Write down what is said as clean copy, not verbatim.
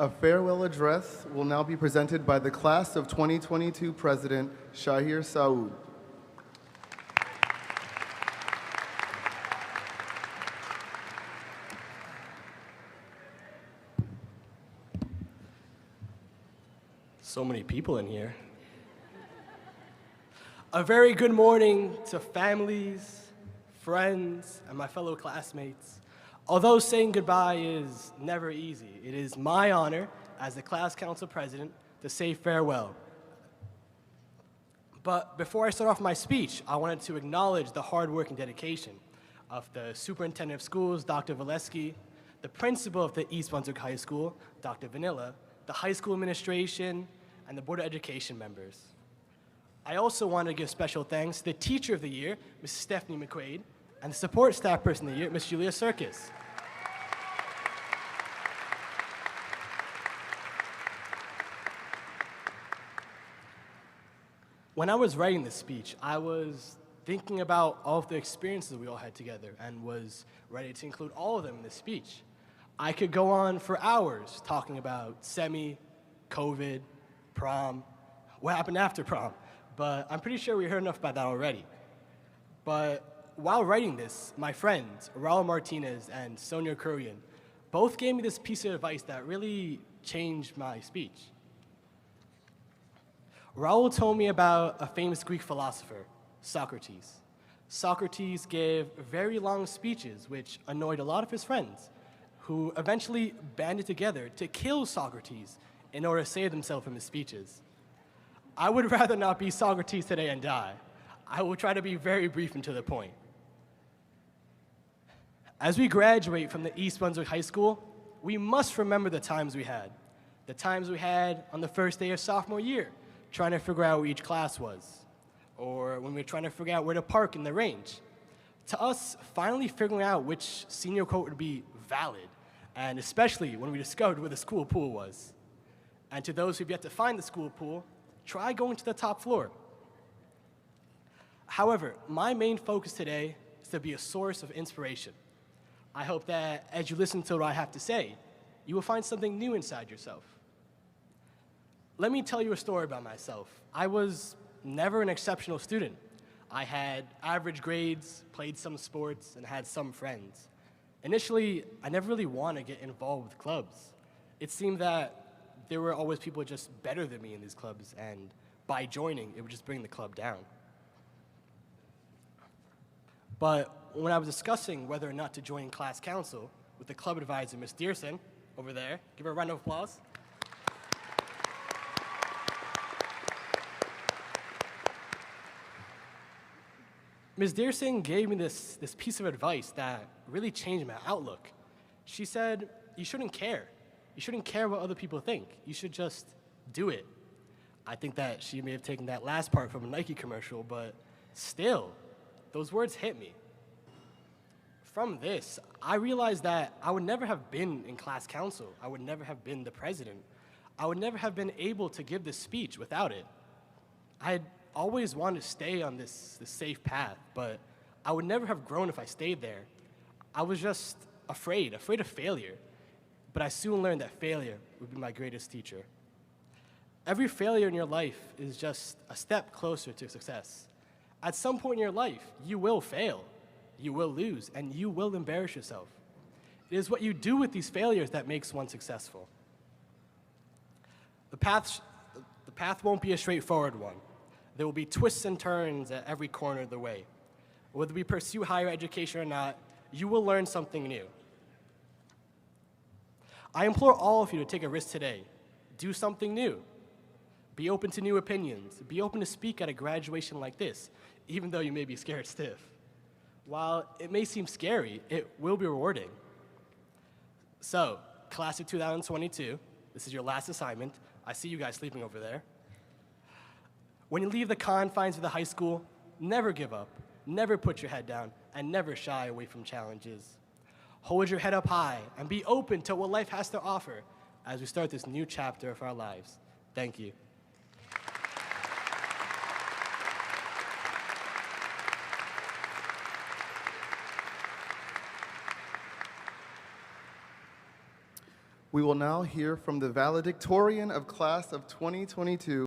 A farewell address will now be presented by the Class of 2022 President, Shaheer Saud. So many people in here. A very good morning to families, friends, and my fellow classmates. Although saying goodbye is never easy, it is my honor as the class council president to say farewell. But before I start off my speech, I wanted to acknowledge the hard work and dedication of the superintendent of schools, Dr. Valesky, the principal of the East Brunswick High School, Dr. Vanilla, the high school administration, and the Board of Education members. I also want to give special thanks to the Teacher of the Year, Mrs. Stephanie McQuaid, and the Support Staff Person of the Year, Ms. Julia Serkis. When I was writing this speech, I was thinking about all of the experiences we all had together and was ready to include all of them in this speech. I could go on for hours talking about semi, COVID, prom, what happened after prom, but I'm pretty sure we heard enough about that already. But while writing this, my friends, Raul Martinez and Sonia Kurian, both gave me this piece of advice that really changed my speech. Raul told me about a famous Greek philosopher, Socrates. Socrates gave very long speeches which annoyed a lot of his friends, who eventually banded together to kill Socrates in order to save themselves from his speeches. I would rather not be Socrates today and die. I will try to be very brief and to the point. As we graduate from the East Brunswick High School, we must remember the times we had. The times we had on the first day of sophomore year, trying to figure out where each class was, or when we were trying to figure out where to park in the range. To us, finally figuring out which senior quote would be valid, and especially when we discovered where the school pool was. And to those who've yet to find the school pool, try going to the top floor. However, my main focus today is to be a source of inspiration. I hope that as you listen to what I have to say, you will find something new inside yourself. Let me tell you a story about myself. I was never an exceptional student. I had average grades, played some sports, and had some friends. Initially, I never really wanted to get involved with clubs. It seemed that there were always people just better than me in these clubs, and by joining, it would just bring the club down. But when I was discussing whether or not to join class council with the club advisor, Ms. Dearson, over there, give her a round of applause. Ms. Dearson gave me this piece of advice that really changed my outlook. She said, you shouldn't care. You shouldn't care what other people think. You should just do it. I think that she may have taken that last part from a Nike commercial, but still, those words hit me. From this, I realized that I would never have been in class council. I would never have been the president. I would never have been able to give this speech without it. I had always wanted to stay on this safe path, but I would never have grown if I stayed there. I was just afraid of failure. But I soon learned that failure would be my greatest teacher. Every failure in your life is just a step closer to success. At some point in your life, you will fail, you will lose, and you will embarrass yourself. It is what you do with these failures that makes one successful. The path won't be a straightforward one. There will be twists and turns at every corner of the way. Whether we pursue higher education or not, you will learn something new. I implore all of you to take a risk today. Do something new. Be open to new opinions. Be open to speak at a graduation like this, even though you may be scared stiff. While it may seem scary, it will be rewarding. So, class of 2022, this is your last assignment. I see you guys sleeping over there. When you leave the confines of the high school, never give up, never put your head down, and never shy away from challenges. Hold your head up high and be open to what life has to offer as we start this new chapter of our lives. Thank you. We will now hear from the valedictorian of class of 2022,